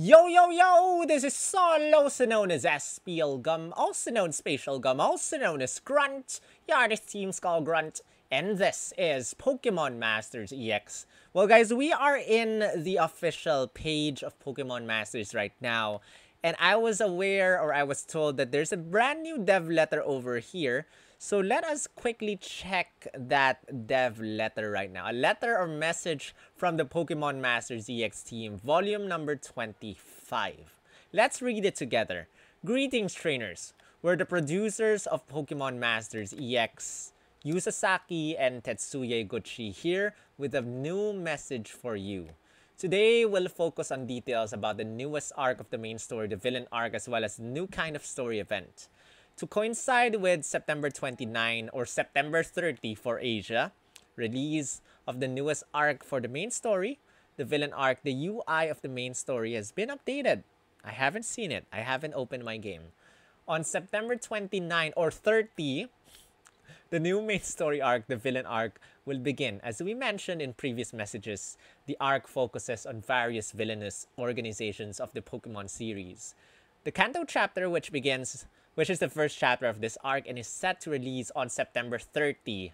Yo, yo, yo! This is Sol, also known as SPL Gum, also known Spatial Gum, also known as Grunt. Yeah, this team's called Grunt. And this is Pokemon Masters EX. Well, guys, we are in the official page of Pokemon Masters right now. And I was aware, or I was told, that there's a brand new dev letter over here. So let us quickly check that dev letter right now. A letter or message from the Pokemon Masters EX team, volume number 25. Let's read it together. Greetings, trainers. We're the producers of Pokemon Masters EX, Yu Sasaki and Tetsuya Guchi here with a new message for you. Today, we'll focus on details about the newest arc of the main story, the villain arc, as well as the new kind of story event. To coincide with September 29 or September 30 for Asia, release of the newest arc for the main story, the villain arc, the UI of the main story has been updated. I haven't seen it. I haven't opened my game. On September 29 or 30, the new main story arc, the villain arc, will begin. As we mentioned in previous messages, the arc focuses on various villainous organizations of the Pokemon series. The Kanto chapter, which is the first chapter of this arc and is set to release on September 30,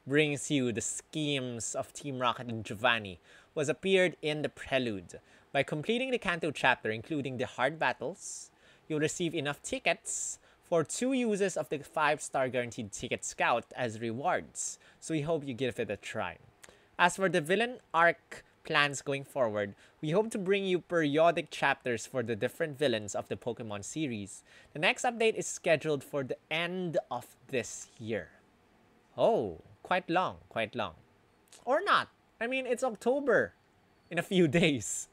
brings you the schemes of Team Rocket and Giovanni, was appeared in the prelude. By completing the Kanto chapter, including the hard battles, you'll receive enough tickets for 2 uses of the 5-star guaranteed ticket scout as rewards. So we hope you give it a try. As for the villain arc plans going forward, we hope to bring you periodic chapters for the different villains of the Pokemon series. The next update is scheduled for the end of this year. Oh, quite long. Or not. I mean, it's October in a few days.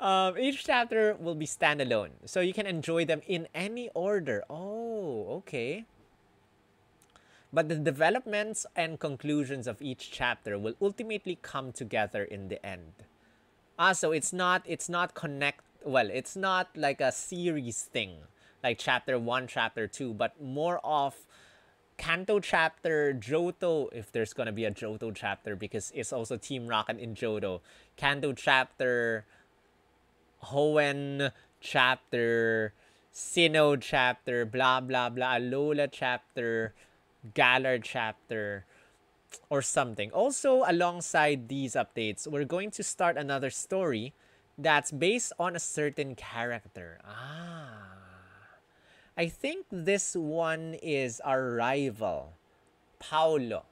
Each chapter will be standalone, so you can enjoy them in any order. Oh, okay. But the developments and conclusions of each chapter will ultimately come together in the end. So it's not it's not like a series thing, like chapter 1, chapter 2, but more of Kanto chapter, Johto, if there's gonna be a Johto chapter, because it's also Team Rocket in Johto. Kanto chapter, Hoenn chapter, Sinnoh chapter, blah blah blah, Alola chapter, Galar chapter, or something. Also, alongside these updates, we're going to start another story that's based on a certain character. I think this one is our rival, Paolo.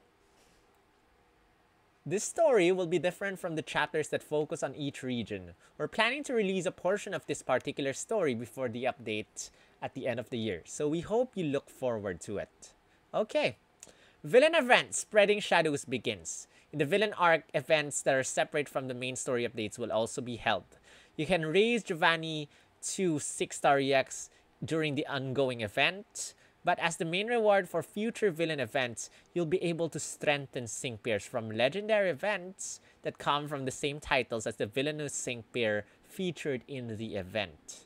This story will be different from the chapters that focus on each region. We're planning to release a portion of this particular story before the update at the end of the year, so we hope you look forward to it. Okay. Villain event, Spreading Shadows begins. In the villain arc, events that are separate from the main story updates will also be held. You can raise Giovanni to 6-star EX during the ongoing event, but as the main reward for future villain events, you'll be able to strengthen sync pairs from legendary events that come from the same titles as the villainous sync pair featured in the event.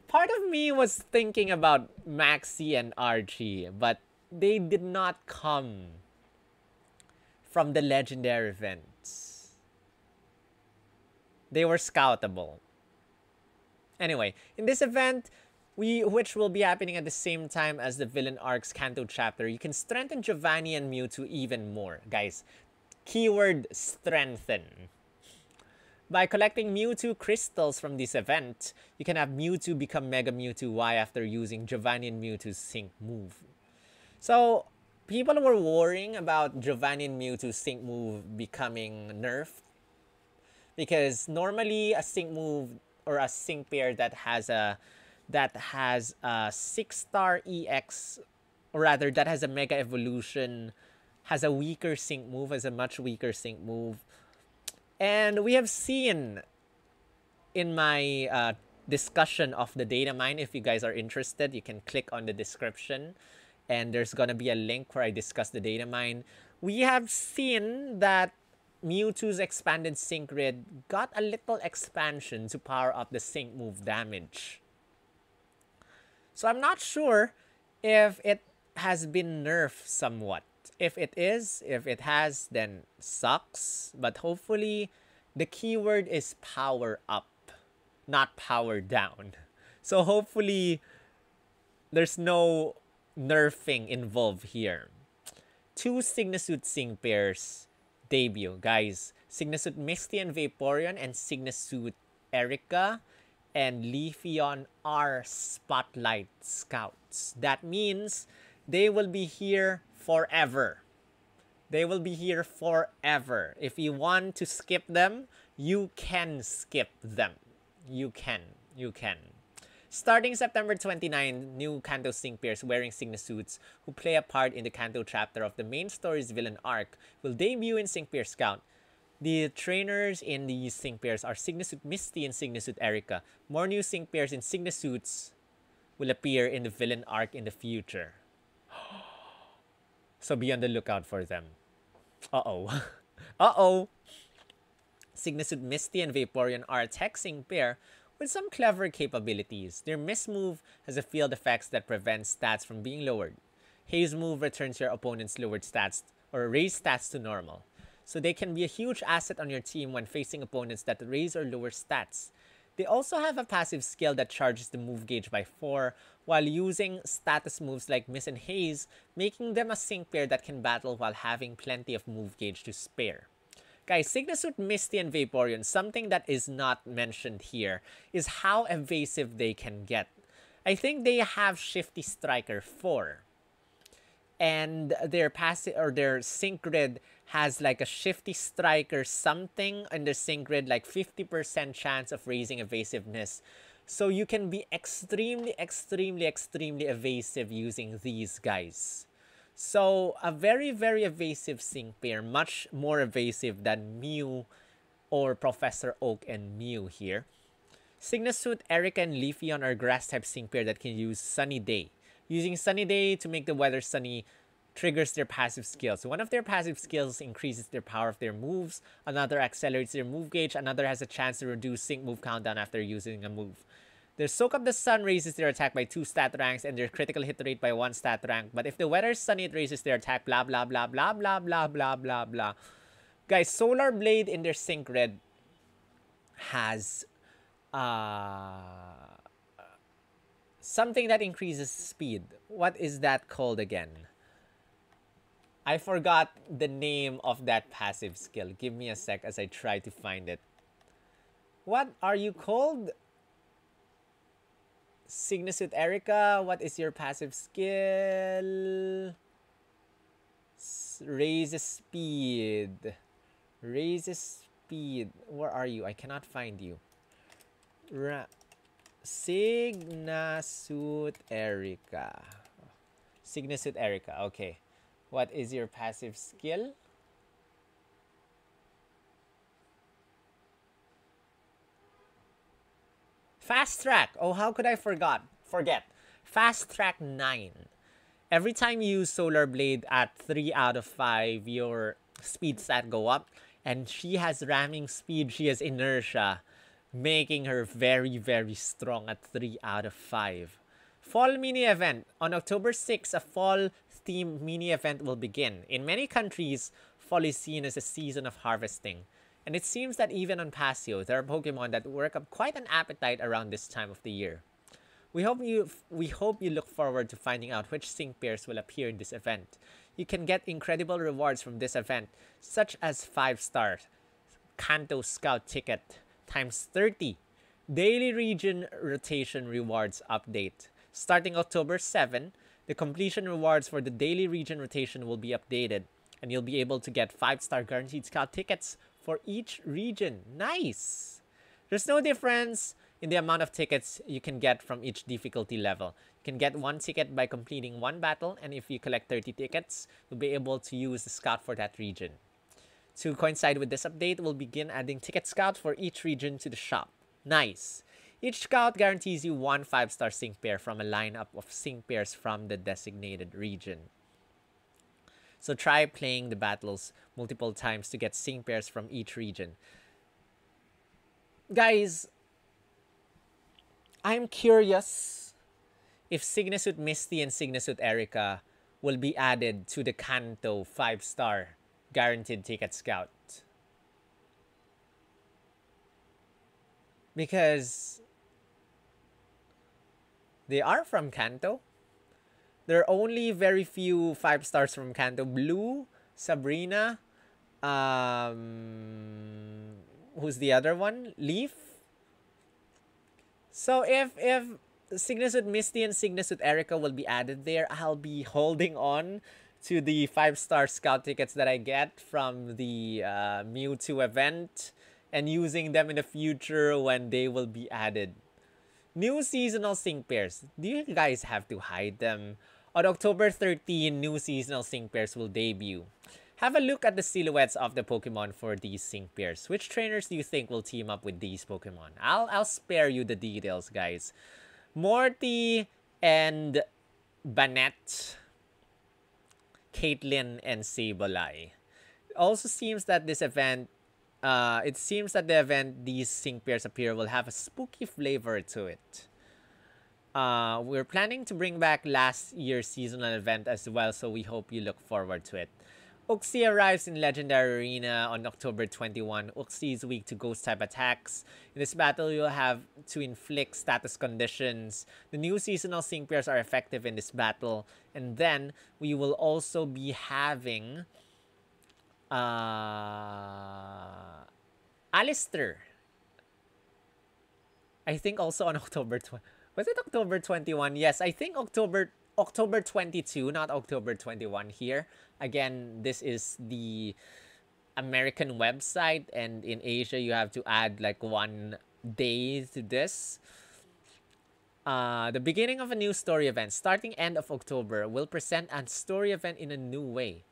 Part of me was thinking about Maxi and Archie, but they did not come from the legendary events. They were scoutable. Anyway, in this event, which will be happening at the same time as the villain arc's Kanto chapter, you can strengthen Giovanni and Mewtwo even more. Guys, keyword strengthen. By collecting Mewtwo crystals from this event, you can have Mewtwo become Mega Mewtwo Y after using Giovanni and Mewtwo's sync move. So, people were worrying about Giovanni and Mewtwo's sync move becoming nerfed, because normally a sync move or a sync pair that has a 6-star EX, or rather that has a Mega Evolution, has a weaker sync move, has a much weaker sync move. And we have seen in my discussion of the data mine, if you guys are interested, you can click on the description and there's gonna be a link where I discuss the data mine. We have seen that Mewtwo's expanded sync grid got a little expansion to power up the sync move damage. So I'm not sure if it has been nerfed somewhat. If it has, then sucks. But hopefully, the keyword is power up, not power down. So hopefully, there's no nerfing involved here. Two Signasuit Sync pairs debut, guys. Signasuit Misty and Vaporeon and Signasuit Erika and Leafeon are Spotlight Scouts. That means they will be here forever. They will be here forever. If you want to skip them, you can skip them. You can. Starting September 29, new Kanto Sync pairs wearing Signasuits who play a part in the Kanto chapter of the main story's villain arc will debut in Sync Pair Scout. The trainers in these Sync pairs are Signasuit Misty and Signasuit Erika. More new Sync pairs in Signasuits will appear in the villain arc in the future. So be on the lookout for them. Uh-oh. Uh-oh. Signasuit Misty and Vaporeon are a tech Sync pair with some clever capabilities. Their Mist move has a field effects that prevents stats from being lowered. Haze move returns your opponent's lowered stats or raised stats to normal. So they can be a huge asset on your team when facing opponents that raise or lower stats. They also have a passive skill that charges the move gauge by 4 while using status moves like Mist and Haze, making them a Sync pair that can battle while having plenty of move gauge to spare. Guys, Signasuit Misty and Vaporeon, something that is not mentioned here is how evasive they can get. I think they have Shifty Striker 4. And their passive or their Sync grid has like a Shifty Striker something in the Sync grid, like 50% chance of raising evasiveness. So you can be extremely evasive using these guys. So, a very evasive Sync pair, much more evasive than Mew or Professor Oak and Mew here. Signasuit, Erika, and Leafeon are grass-type Sync pair that can use Sunny Day. Using Sunny Day to make the weather sunny triggers their passive skills. One of their passive skills increases their power of their moves, another accelerates their move gauge, another has a chance to reduce Sync move countdown after using a move. Their Soak Up the Sun raises their attack by 2 stat ranks and their critical hit rate by 1 stat rank. But if the weather is sunny, it raises their attack blah blah blah blah blah blah blah blah blah. Guys, Solar Blade in their Sync grid has something that increases speed. What is that called again? I forgot the name of that passive skill. Give me a sec as I try to find it. What are you called? Signasuit Erika, what is your passive skill? Raises speed. Raises speed. Where are you? I cannot find you. Signasuit Erika. Signasuit Erika, okay. What is your passive skill? Fast Track. Oh, how could I forget? Fast Track 9. Every time you use Solar Blade at 3 out of 5, your speed stat go up. And she has ramming speed. She has inertia, making her very strong at 3 out of 5. Fall mini event. On October 6, a fall theme mini event will begin. In many countries, fall is seen as a season of harvesting. And it seems that even on Pasio, there are Pokemon that work up quite an appetite around this time of the year. We hope you look forward to finding out which Sync pairs will appear in this event. You can get incredible rewards from this event, such as 5-star Kanto Scout ticket times 30, daily region rotation rewards update. Starting October 7, the completion rewards for the daily region rotation will be updated, and you'll be able to get 5-star guaranteed Scout tickets for each region. Nice! There's no difference in the amount of tickets you can get from each difficulty level. You can get 1 ticket by completing 1 battle, and if you collect 30 tickets, you'll be able to use the Scout for that region. To coincide with this update, we'll begin adding ticket Scouts for each region to the shop. Nice! Each Scout guarantees you 1 5-star Sync pair from a lineup of Sync pairs from the designated region. So try playing the battles multiple times to get Sync pairs from each region. Guys, I'm curious if Signasuit Misty and Signasuit Erika will be added to the Kanto 5-star guaranteed ticket scout. Because they are from Kanto. There are only very few 5 stars from Kanto. Blue, Sabrina, who's the other one? Leaf. So if Signature Misty and Signature Erica will be added there, I'll be holding on to the 5-star scout tickets that I get from the Mewtwo event and using them in the future when they will be added. New seasonal sync pairs. Do you guys have to hide them? On October 13, new seasonal sync pairs will debut. Have a look at the silhouettes of the Pokemon for these sync pairs. Which trainers do you think will team up with these Pokemon? I'll spare you the details, guys. Morty and Banette, Caitlyn and Sableye. Also seems that this event, it seems that the event these sync pairs appear will have a spooky flavor to it. We're planning to bring back last year's seasonal event as well, so we hope you look forward to it. Uxie arrives in Legendary Arena on October 21. Uxie is weak to ghost-type attacks. In this battle, you'll have to inflict status conditions. The new seasonal sync pairs are effective in this battle. And then, we will also be having Alistair. I think also on October 20. Was it October 21? Yes, I think October 22, not October 21 here. Again, this is the American website, and in Asia, you have to add like 1 day to this. The beginning of a new story event, starting end of October, will present a story event in a new way.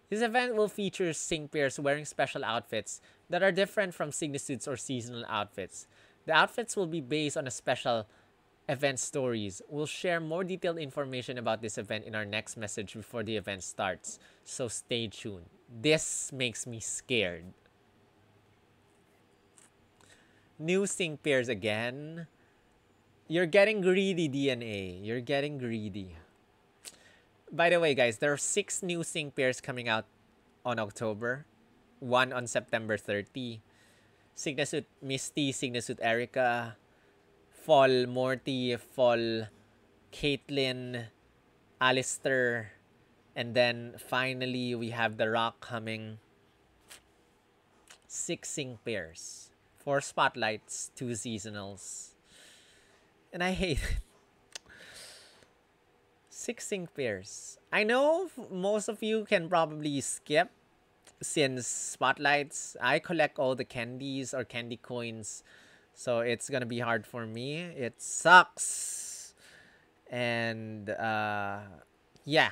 This event will feature sync pairs wearing special outfits that are different from Signisuits or seasonal outfits. The outfits will be based on a special event stories. We'll share more detailed information about this event in our next message before the event starts, so stay tuned. This makes me scared. New sync pairs again. You're getting greedy, DNA. You're getting greedy. By the way, guys, there are 6 new sync pairs coming out on October. 1 on September 30. Signasuit Misty, Signasuit Erica, Fall Morty, Fall Caitlyn, Alistair, and then finally we have the Rock coming. 6 sync pairs, 4 spotlights, 2 seasonals, and I hate it. 6 sync pairs. I know most of you can probably skip since spotlights. I collect all the candies or candy coins, so it's gonna be hard for me. It sucks. And yeah,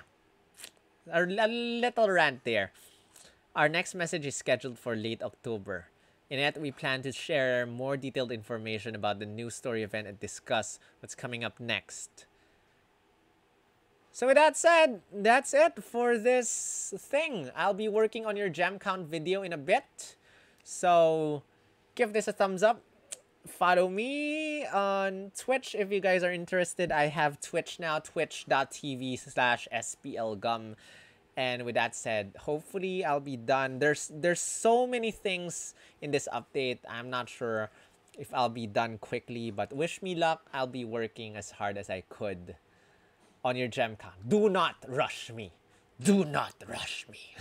a little rant there. Our next message is scheduled for late October. In it, we plan to share more detailed information about the new story event and discuss what's coming up next. So with that said, that's it for this thing. I'll be working on your gem count video in a bit. So give this a thumbs up. Follow me on Twitch if you guys are interested. I have Twitch now, twitch.tv/splgum. And with that said, hopefully I'll be done. There's so many things in this update. I'm not sure if I'll be done quickly, but wish me luck. I'll be working as hard as I could on your gem count. Do not rush me. Do not rush me.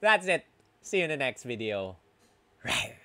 That's it. See you in the next video. Right.